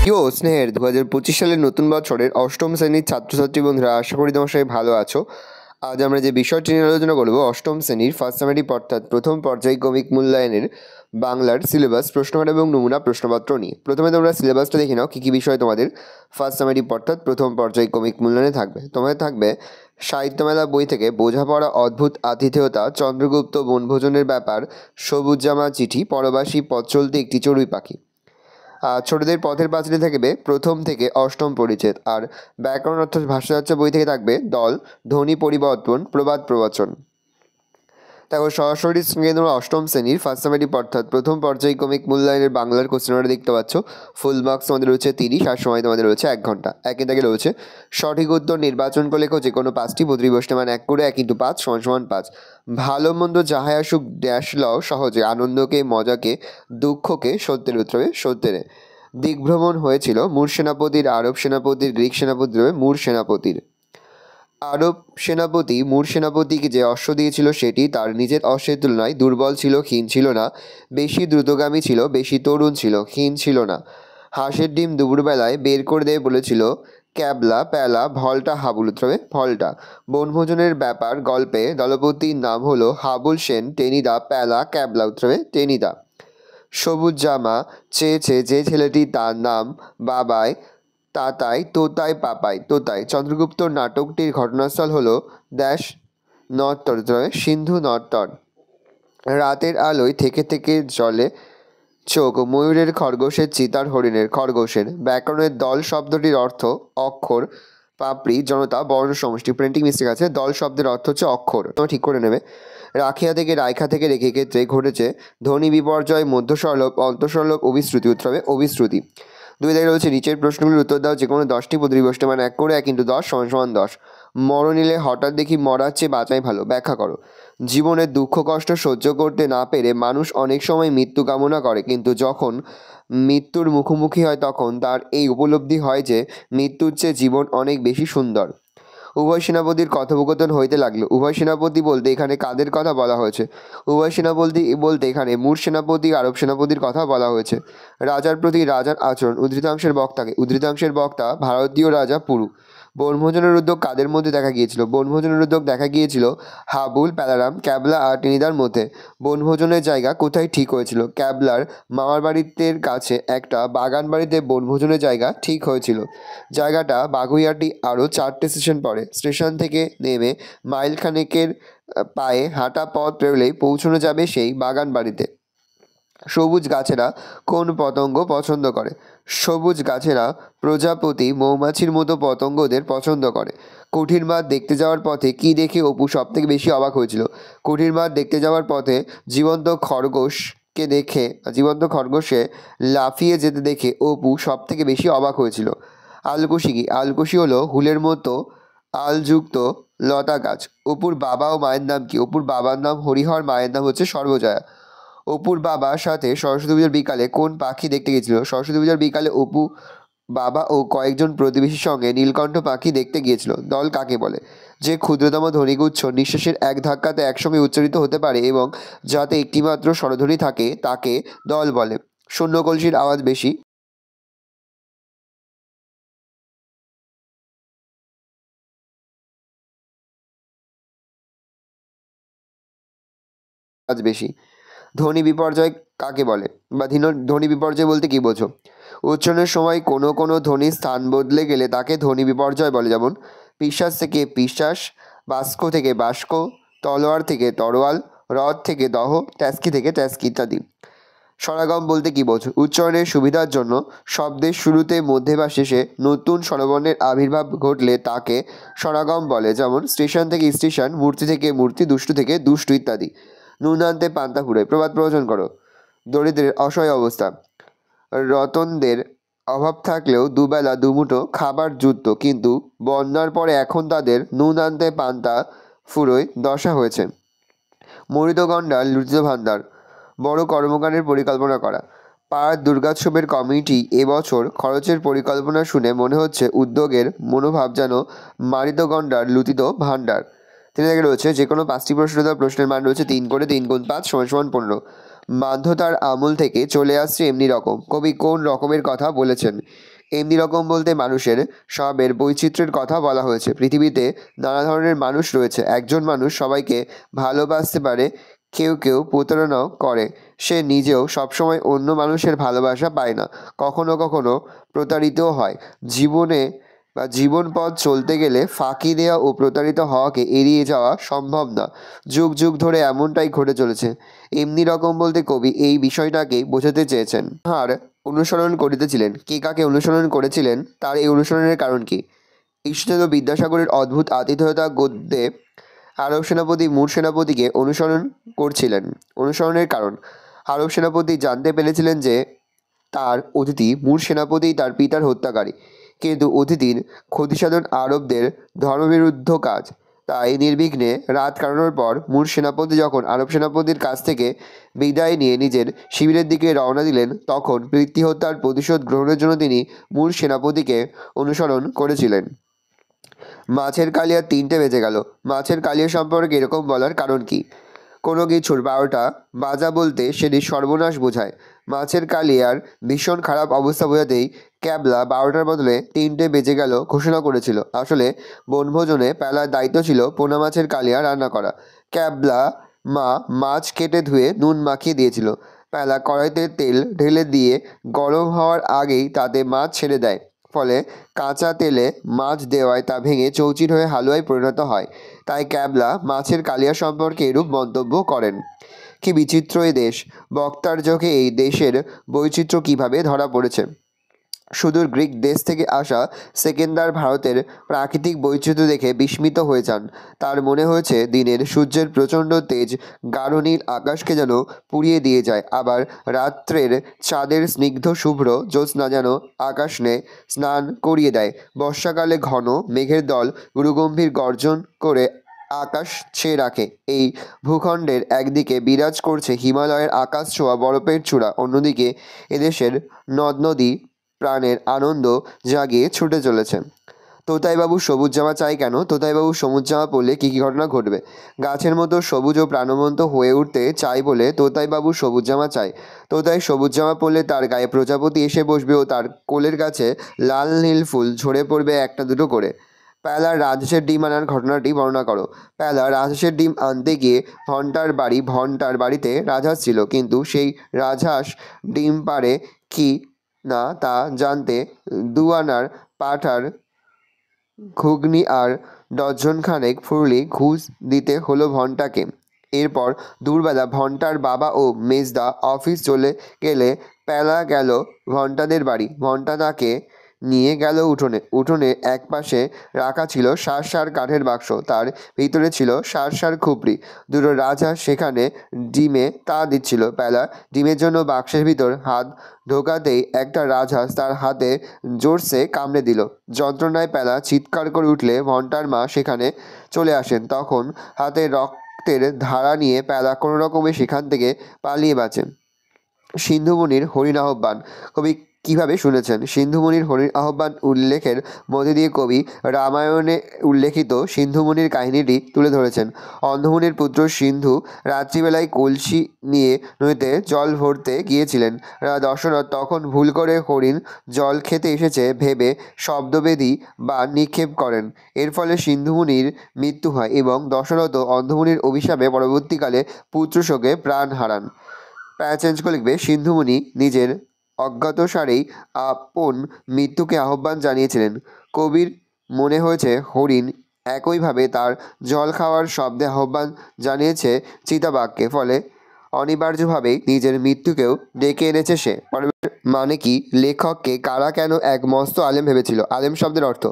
প্রিয় স্নেহের 2025 সালের নতুন বছরের অষ্টম শ্রেণীর ছাত্রছাত্রী বন্ধুরা, আশা করি তোমার সবাই ভালো আছো। আজ আমরা যে বিষয়টি নিয়ে আলোচনা করবো, অষ্টম শ্রেণীর ফার্স্ট সামেটিভ অর্থাৎ প্রথম পর্যায়ক্রমিক মূল্যায়নের বাংলার সিলেবাস, প্রশ্নপত্র এবং নমুনা প্রশ্নপত্র নিয়ে। প্রথমে তোমরা সিলেবাসটা দেখে নাও, কী কী বিষয় তোমাদের ফার্স্ট সামেটিভ অর্থাৎ প্রথম পর্যায়ক্রমিক মূল্যায়নে থাকবে। তোমাদের থাকবে সাহিত্যমেলা বই থেকে বোঝাপড়া, অদ্ভুত আতিথেয়তা, চন্দ্রগুপ্ত, বনভোজনের ব্যাপার, সবুজ জামা চিঠি, পরবাসী, পথ চলতে একটি চড়ুই পাখি। ছোটদের পথের পাঁচালী থাকবে প্রথম থেকে অষ্টম পরিচ্ছেদ। আর ব্যাকরণ অর্থাৎ ভাষাচর্চা বই থেকে থাকবে দল, ধ্বনি পরিবর্তন, প্রবাদ প্রবচন। দেখো, সরাসরি স্ক্রিনে তোমরা অষ্টম শ্রেণীর ফার্স্ট সামেটিভ অর্থাৎ প্রথম পর্যায়ক্রমিক মূল্যায়নের বাংলার কোশ্চেনটা দেখতে পাচ্ছ। ফুল মার্কস তোমাদের রয়েছে 30, আর সময় তোমাদের রয়েছে 1 ঘন্টা। একে থেকে রয়েছে সঠিক উত্তর নির্বাচন করে লেখো যে কোনো 5টি, প্রতিটি প্রশ্নের মান 1 করে 1 × 5 = 5। ভালো মন্দ যাহাই আসুক ড্যাশ লও সহজে, আনন্দকে, মজাকে, দুঃখকে, সত্যের উত্তরে সত্যের। দিগ্ভ্রমণ হয়েছিল মূর সেনাপতির, আরব সেনাপতির, গ্রিক সেনাপতির, মূর সেনাপতির। আরব সেনাপতি মূর সেনাপতিকে যে অশ্ব দিয়েছিল সেটি তার নিজের অশ্বের তুলনায় দুর্বল ছিল, ক্ষীণ ছিল না। বেশি দ্রুতগামী ছিল, বেশি তরুণ ছিল, ক্ষীণ ছিল না। হাঁসের ডিম দুপুরবেলায় বের করে দেবে বলেছিল ক্যাবলা, প্যালা, ভল্টা, হাবুল, উত্তরে ভল্টা। বনভোজনের ব্যাপার গল্পে দলপতির নাম হলো হাবুল সেন, টেনিদা, প্যালা, ক্যাবলা, উত্তরে টেনিদা। সবুজ জামা চেয়েছে যে ছেলেটি, তার নাম বাবাই, তাতাই, তোতাই, পাপাই, তোতাই। চন্দ্রগুপ্তর নাটকটির ঘটনাস্থল হলো ড্যাশ নর্তর, সিন্ধু নর্তর। রাতের আলোয় থেকে থেকে জলে চোখ, ময়ূরের, খরগোশের, চিতার, হরিণের, খরগোশের। ব্যাকরণের দল শব্দটির অর্থ অক্ষর, পাপড়ি, জনতা, বর্ণ সমষ্টি। প্রিন্টিং মিস্টেক আছে, দল শব্দের অর্থ হচ্ছে অক্ষর, তোমরা ঠিক করে নেবে। রাখিয়া থেকে রাইখা থেকে রেখে ক্ষেত্রে ঘটেছে ধ্বনি বিপর্যয়, মধ্যস্বরলোপ, অন্তঃস্বরলোপ, অভিশ্রুতি, উত্তরে অভিশ্রুতি। 2 থেকে রয়েছে নিচের প্রশ্নগুলির উত্তর দাও যে কোনো 10টি, প্রতিটি প্রশ্নের মান 1 করে 1 × 10 = 10। মরণিলে হঠাৎ দেখি মরার চেয়ে বাঁচাই ভালো, ব্যাখ্যা করো। জীবনের দুঃখ কষ্ট সহ্য করতে না পেরে মানুষ অনেক সময় মৃত্যু কামনা করে, কিন্তু যখন মৃত্যুর মুখোমুখি হয় তখন তার এই উপলব্ধি হয় যে মৃত্যুর চেয়ে জীবন অনেক বেশি সুন্দর। উভয় সেনাপতির কথোপকথন হইতে লাগলো। উভয় সেনাপতি বলতে এখানে কাদের কথা বলা হয়েছে? উভয় সেনাপতি বলতে এখানে মূর সেনাপতি, আরব সেনাপতির কথা বলা হয়েছে। রাজার প্রতি রাজার আচরণ। উদ্ধৃতাংশের বক্তাকে। উদ্ধৃতাংশের বক্তা ভারতীয় রাজা পুরু। বনভোজনের উদ্যোগ কাদের মধ্যে দেখা গিয়েছিল? বনভোজনের উদ্যোগ দেখা গিয়েছিল হাবুল, প্যালারাম, ক্যাবলা আর টেনিদার মধ্যে। বনভোজনের জায়গা কোথায় ঠিক হয়েছিল? ক্যাবলার মামার বাড়িতে কাছে একটা বাগান বাড়িতে বনভোজনের জায়গা ঠিক হয়েছিল। জায়গাটা বাগুইয়াটি আরও 4টে স্টেশন পড়ে। স্টেশন থেকে নেমে মাইল খানেকের পায়ে হাঁটা পথ পেরোলেই পৌঁছানো যাবে সেই বাগান বাড়িতে। সবুজ গাছেরা কোন পতঙ্গ পছন্দ করে? সবুজ গাছেরা প্রজাপতি, মৌমাছির মতো পতঙ্গদের পছন্দ করে। কুঠির মাঠ দেখতে যাওয়ার পথে কি দেখে অপু সব থেকে বেশি অবাক হয়েছিল? কুঠির মাঠ দেখতে যাওয়ার পথে জীবন্ত খরগোশে লাফিয়ে যেতে দেখে অপু সব থেকে বেশি অবাক হয়েছিল। আলকুশি কি? আলকুশি হলো হুলের মতো আলযুক্ত লতা গাছ। অপুর বাবা ও মায়ের নাম কি? অপুর বাবার নাম হরিহর, মায়ের নাম হচ্ছে সর্বজয়া। অপুর বাবার সাথে সরস্বতী পূজার বিকালে কোন পাখি দেখতে গিয়েছিল? সরস্বতী পূজার বিকালে অপু বাবা ও কয়েকজন প্রতিবেশীর সঙ্গে নীলকণ্ঠ পাখি দেখতে গিয়েছিল। দল কাকে বলে? যে ক্ষুদ্রতম ধ্বনিগুচ্ছ নিঃশ্বাসের এক ধাক্কাতে একসঙ্গে উচ্চারিত হতে পারে এবং যাতে একটিমাত্র স্বরধ্বনি থাকে তাকে দল বলে। শূন্য কলসির আওয়াজ বেশি ধ্বনি বিপর্যয় কাকে বলে? বা ধ্বনি বিপর্যয় বলতে কি বোঝো? উচ্চারণের সময় কোনো কোনো ধ্বনির স্থান বদলে গেলে তাকে ধ্বনি বিপর্যয় বলে। যেমন পিশ্বাস থেকে পিশ্বাস, বাস্ক থেকে বাস্ক, তলোয়ার থেকে তরোয়াল, হ্রদ থেকে দহ, ট্যাস্কি থেকে ট্যাস্কি ইত্যাদি। স্বরাগম বলতে কি বোঝো? উচ্চারণের সুবিধার জন্য শব্দের শুরুতে, মধ্যে বা শেষে নতুন স্বরবর্ণের আবির্ভাব ঘটলে তাকে স্বরাগম বলে। যেমন স্টেশন থেকে স্টেশন, মূর্তি থেকে মূর্তি, দুষ্টু থেকে দুষ্টু ইত্যাদি। নুনান্তে পান্তা ফুরায়। প্রবাদ প্রবচন করো। দরিদ্রের অসহায় অবস্থা। রতনদের অভাব থাকলেও দুবেলা দুমুঠো খাবার জুটত, কিন্তু বন্যার পরে এখন তাদের নুন আনতে পান্তা ফুরোয় দশা হয়েছে। মরিত গন্ডার লুটিত ভাণ্ডার। বড় কর্মকাণ্ডের পরিকল্পনা করা। পাড়ার দুর্গোৎসবের কমিটি এবছর খরচের পরিকল্পনা শুনে মনে হচ্ছে উদ্যোগের মনোভাব যেন মারিত গন্ডার লুটিত ভাণ্ডার। তিনি থেকে রয়েছে যে কোনো 5টি প্রশ্ন দেওয়া প্রশ্নের মান রয়েছে 3 করে 3 × 5 = 15। মাধ্যতার আমল থেকে চলে আসছে এমনি রকম। কবি কোন রকমের কথা বলেছেন? এমনি রকম বলতে মানুষের স্বভাবের বৈচিত্র্যের কথা বলা হয়েছে। পৃথিবীতে নানা ধরনের মানুষ রয়েছে। একজন মানুষ সবাইকে ভালোবাসতে পারে, কেউ কেউ প্রতারণাও করে। সে নিজেও সবসময় অন্য মানুষের ভালোবাসা পায় না, কখনো কখনো প্রতারিতও হয়। জীবন পথ চলতে গেলে ফাঁকি দেওয়া ও প্রতারিত হওয়াকে এড়িয়ে যাওয়া সম্ভব না। যুগ যুগ ধরে এমনটাই ঘটে চলেছে। এমনি রকম বলতে কবি এই বিষয়টাকেই বোঝাতে চেয়েছেন। আর অনুসরণ করিতেছিলেন। কে কাকে অনুসরণ করেছিলেন, তার এই অনুসরণের কারণ কি? ঈশ্বরচন্দ্র বিদ্যাসাগরের অদ্ভুত আতিথেয়তা গদ্যে আরব সেনাপতি মূর সেনাপতিকে অনুসরণ করছিলেন। অনুসরণের কারণ: আরব সেনাপতি জানতে পেরেছিলেন যে তার অতিথি মূর সেনাপতি তার পিতার হত্যাকারী, কিন্তু অতিথির ক্ষতিসাধন আরবদের ধর্মবিরুদ্ধ কাজ। তাই নির্বিঘ্নে রাত কাটানোর পর মূর সেনাপতি যখন আরব সেনাপতির কাছ থেকে বিদায় নিয়ে নিজের শিবিরের দিকে রওনা দিলেন, তখন পিতৃহত্যার প্রতিশোধ গ্রহণের জন্য তিনি মূর সেনাপতিকে অনুসরণ করেছিলেন। মাছের কালিয়া 3টে বেজে গেল। মাছের কালিয়া সম্পর্কে এরকম বলার কারণ কি? কোনো কিছুর 12টা বাজা বলতে সেটি সর্বনাশ বোঝায়। মাছের কালিয়ার ভীষণ খারাপ অবস্থা বোঝাতেই ক্যাবলা 12টার বদলে 3টে বেজে গেল ঘোষণা করেছিল। আসলে বনভোজনে প্যালার দায়িত্ব ছিল পোনা মাছের কালিয়া রান্না করা। ক্যাবলা মা মাছ কেটে ধুয়ে নুন মাখিয়ে দিয়েছিল। প্যালা কড়াইতে তেল ঢেলে দিয়ে গরম হওয়ার আগেই তাতে মাছ ছেড়ে দেয়। ফলে কাঁচা তেলে মাছ দেওয়ায় তা ভেঙে চৌচির হয়ে হালুয়ায় পরিণত হয়। তাই ক্যাবলা মাছের কালিয়া সম্পর্কে এরূপ মন্তব্য করেন। কি বিচিত্র এ দেশ! বক্তার চোখে এই দেশের বৈচিত্র্য কিভাবে ধরা পড়েছে। সুদূর গ্রিক দেশ থেকে আসা সেকেন্দার ভারতের প্রাকৃতিক বৈচিত্র্য দেখে বিস্মিত হয়ে যান। তার মনে হয়েছে দিনের সূর্যের প্রচণ্ড তেজ গাঢ় নীল আকাশকে যেন পুড়িয়ে দিয়ে যায়, আবার রাত্রের চাঁদের স্নিগ্ধ শুভ্র জ্যোৎস্না যেন আকাশে স্নান করিয়ে দেয়। বর্ষাকালে ঘন মেঘের দল গুরুগম্ভীর গর্জন করে আকাশ ছেয়ে রাখে। এই ভূখণ্ডের একদিকে বিরাজ করছে হিমালয়ের আকাশ ছোঁয়া বরফের চূড়া, অন্যদিকে এদেশের নদ নদী প্রাণের আনন্দ জাগিয়ে ছুটে চলেছে। তোতাইবাবু সবুজ জামা চাই কেন? তোতাইবাবু সবুজ জামা পরলে কী কী ঘটনা ঘটবে? গাছের মতো সবুজ ও প্রাণবন্ত হয়ে উঠতে চাই বলে তোতাইবাবু সবুজ জামা চায়। তোতাই সবুজ জামা পরলে তার গায়ে প্রজাপতি এসে বসবে ও তার কোলের কাছে লাল নীল ফুল ঝরে পড়বে একটা দুটো করে। প্যালার রাজহাঁসের ডিম আনার ঘটনাটি বর্ণনা করো। প্যালা রাজহাঁসের ডিম আনতে গিয়ে ভন্টার বাড়িতে রাজহাঁস ছিল, কিন্তু সেই রাজহাঁস ডিম পাড়ে কি না তা জানতে 2 আনার পাঁঠার ঘুগনি আর ডজনখানেক ফুরলি ঘুষ দিতে হলো ভন্টাকে। এরপর দুপুরবেলা ভন্টার বাবা ও মেজদা অফিস চলে গেলে প্যালা গেল ভন্টাদের বাড়ি। ভন্টা তাকে নিয়ে গেল উঠোনে একপাশে রাখা ছিল সার কাঠের বাক্স, তার ভিতরে ছিল সার খুপড়ি। দুটো রাজহাঁস সেখানে ডিমে তা দিচ্ছিল। প্যালা ডিমের জন্য বাক্সের ভিতর হাত ঢোকাতেই একটা রাজহাঁস তার হাতে জোরসে কামড়ে দিল। যন্ত্রণায় প্যালা চিৎকার করে উঠলে ভন্টার মা সেখানে চলে আসেন। তখন হাতে রক্তের ধারা নিয়ে প্যালা কোনো রকমে সেখান থেকে পালিয়ে বাঁচেন। সিন্ধুমুনির হরিণ আহ্বান। কবি কিভাবে শুনেছেন? সিন্ধুমুনির হরিণ আহ্বান উল্লেখের মধ্যে দিয়ে কবি রামায়ণে উল্লেখিত সিন্ধুমুনির কাহিনীটি তুলে ধরেছেন। অন্ধমুনির পুত্র সিন্ধু রাত্রিবেলায় কলসি নিয়ে নদীতে জল ভরতে গিয়েছিলেন। দশরথ তখন ভুল করে হরিণ জল খেতে এসেছে ভেবে শব্দবেদী বা নিক্ষেপ করেন। এর ফলে সিন্ধুমুনির মৃত্যু হয় এবং দশরথ অন্ধমুনির অভিশাপে পরবর্তীকালে পুত্রশোকে প্রাণ হারান। প্যারা চেঞ্জ করে লিখবে সিন্ধুমুনি নিজের অজ্ঞাতসারেই আপন মৃত্যুকে আহ্বান জানিয়েছিলেন। কবির মনে হয়েছে হরিণ একইভাবে তার জল খাওয়ার শব্দে আহ্বান জানিয়েছে চিতাবাঘকে, ফলে অনিবার্যভাবেই নিজের মৃত্যুকেও ডেকে এনেছে সে। মানে কি? লেখককে কারা কেন এক মস্ত আলেম ভেবেছিল? আলেম শব্দের অর্থ: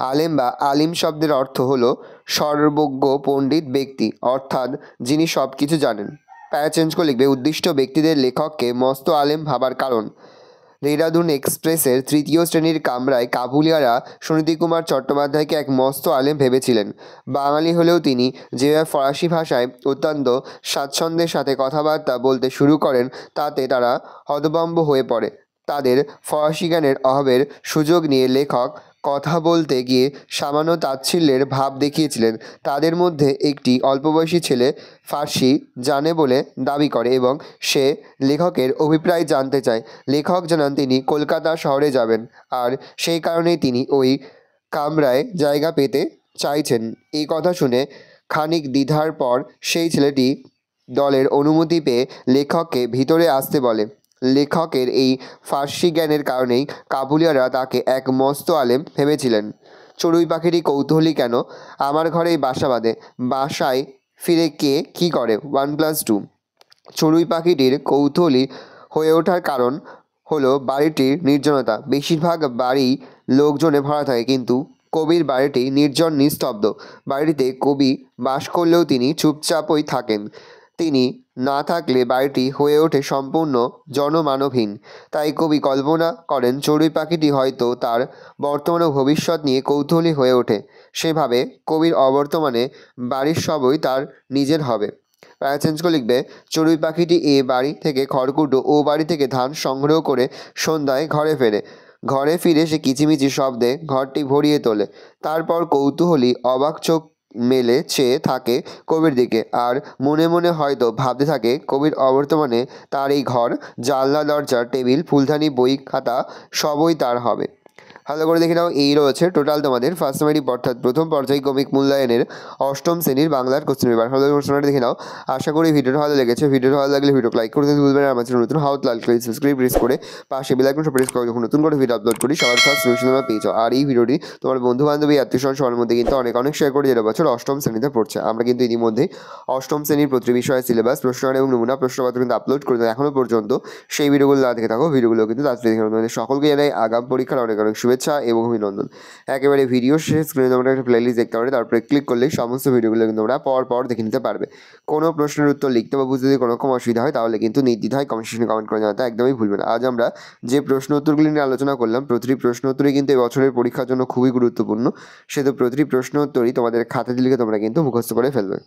আলেম বা আলিম শব্দের অর্থ হলো সর্বজ্ঞ পণ্ডিত ব্যক্তি, অর্থাৎ যিনি সব কিছু জানেন। প্যারা চেঞ্জ করে লিখবে উদ্দিষ্ট ব্যক্তিদের লেখককে মস্ত আলেম ভাবার কারণ। দেহরাদুন এক্সপ্রেসের 3য় শ্রেণীর কামরায় কাবুলিয়ারা সুনীতি কুমার চট্টোপাধ্যায়কে এক মস্ত আলেম ভেবেছিলেন। বাঙালি হলেও তিনি যেভাবে ফরাসি ভাষায় অত্যন্ত স্বাচ্ছন্দ্যের সাথে কথাবার্তা বলতে শুরু করেন, তাতে তারা হতভম্ব হয়ে পড়ে। তাদের ফরাসি জ্ঞানের অভাবের সুযোগ নিয়ে লেখক কথা বলতে গিয়ে সামান্য তাচ্ছিল্যের ভাব দেখিয়েছিলেন। তাদের মধ্যে একটি অল্পবয়সী ছেলে ফার্সি জানে বলে দাবি করে এবং সে লেখকের অভিপ্রায় জানতে চায়। লেখক জানান তিনি কলকাতা শহরে যাবেন, আর সেই কারণেই তিনি ওই কামরায় জায়গা পেতে চাইছেন। এই কথা শুনে খানিক দ্বিধার পর সেই ছেলেটি দলের অনুমতি পেয়ে লেখককে ভিতরে আসতে বলে। লেখকের এই ফার্সি জ্ঞানের কারণেই কাবুলিয়ারা তাকে এক মস্ত আলেম ভেবেছিলেন। চড়ুই পাখিটি কৌতূহলী কেন? আমার ঘরেই বাসা বাঁধে, বাসায় ফিরে কে কী করে? 1+2। চড়ুই পাখিটির কৌতূহলী হয়ে ওঠার কারণ হলো বাড়িটির নির্জনতা। বেশিরভাগ বাড়ি লোকজনে ভরা থাকে, কিন্তু কবির বাড়িটি নির্জন নিস্তব্ধ। বাড়িটিতে কবি বাস করলেও তিনি চুপচাপই থাকেন। তিনি না থাকলে বাড়িটি হয়ে ওঠে সম্পূর্ণ জনমানবহীন। তাই কবি কল্পনা করেন চড়ুই পাখিটি হয়তো তার বর্তমান ও ভবিষ্যৎ নিয়ে কৌতূহলী হয়ে ওঠে। সেভাবে কবির অবর্তমানে বাড়ির সবই তার নিজের হবে। প্যারা চেঞ্জ করে লিখবে, চড়ুই পাখিটি এ বাড়ি থেকে খড়কুটো ও বাড়ি থেকে ধান সংগ্রহ করে সন্ধ্যায় ঘরে ফেরে। ঘরে ফিরে সে কিচিমিচি শব্দে ঘরটি ভরিয়ে তোলে। তারপর কৌতূহলী অবাক চোখ মেলে চেয়ে থাকে কবির দিকে, আর মনে মনে হয়তো ভাবতে থাকে কবির অবর্তমানে তার এই ঘর, জানলা দরজা টেবিল ফুলদানি বই খাতা সবই তার হবে। ভালো করে দেখে নাও, এই রয়েছে টোটাল তোমাদের ফার্স্ট সেমেরি অর্থাৎ প্রথম পর্যায়ক্রমিক মূল্যায়নের অষ্টম শ্রেণীর বাংলার কোশ্চেন পেপার। ভালো প্রশ্নটা দেখে নাও। আশা করি ভিডিওটা ভালো লেগেছে। ভিডিওটা ভালো লাগলে ভিডিও লাইক করতে ভুলবেন না। আমার চ্যানেল নতুন হাউত লাল করে সাবস্ক্রাইব প্রেস করে পাশে বেল আইকনটা প্রেস করে যখন নতুন করে ভিডিও আপলোড করি সবার ফার্স্ট নোটিফিকেশন তোমরা পেয়ে যাও। আর এই ভিডিওটি তোমার বন্ধু বান্ধবী আত্মীয়স্বজন সবার মধ্যে কিন্তু অনেক শেয়ার করে, যেটা বছর অষ্টম শ্রেণীতে পড়ছে। আমরা কিন্তু ইতিমধ্যেই অষ্টম শ্রেণীর প্রতি বিষয়ের সিলেবাস প্রশ্ন এবং নমুনা প্রশ্নপত্র কিন্তু আপলোড করে দেয় এখনও পর্যন্ত। সেই ভিডিওগুলো না দেখে থাকো, ভিডিওগুলো কিন্তু তাড়াতাড়ি দেখে নাও। তোমাদের সকলকে জানাই আগাম পরীক্ষার অনেক শুভেচ্ছা এবং অভিনন্দন। একেবারে ভিডিও শেষ স্ক্রিনে তোমরা একটা প্লেলিস্ট দেখতে পারবে, তারপরে ক্লিক করলেই সমস্ত ভিডিওগুলো কিন্তু তোমরা পর দেখে নিতে পারবে। কোনো প্রশ্নের উত্তর লিখতে বা বুঝতে যদি কোনো রকম অসুবিধা হয় তাহলে কিন্তু নির্দ্বিধায় কমেন্ট সেকশনে কমেন্ট করে জানাতে একদমই ভুলবেন না। আজ আমরা যে প্রশ্ন উত্তরগুলি নিয়ে আলোচনা করলাম, প্রতিটি প্রশ্ন উত্তরই কিন্তু এই বছরের পরীক্ষার জন্য খুবই গুরুত্বপূর্ণ। সেহেতু প্রতিটি প্রশ্ন উত্তরই তোমাদের খাতাতে লিখে তোমরা কিন্তু মুখস্থ করে ফেলবে।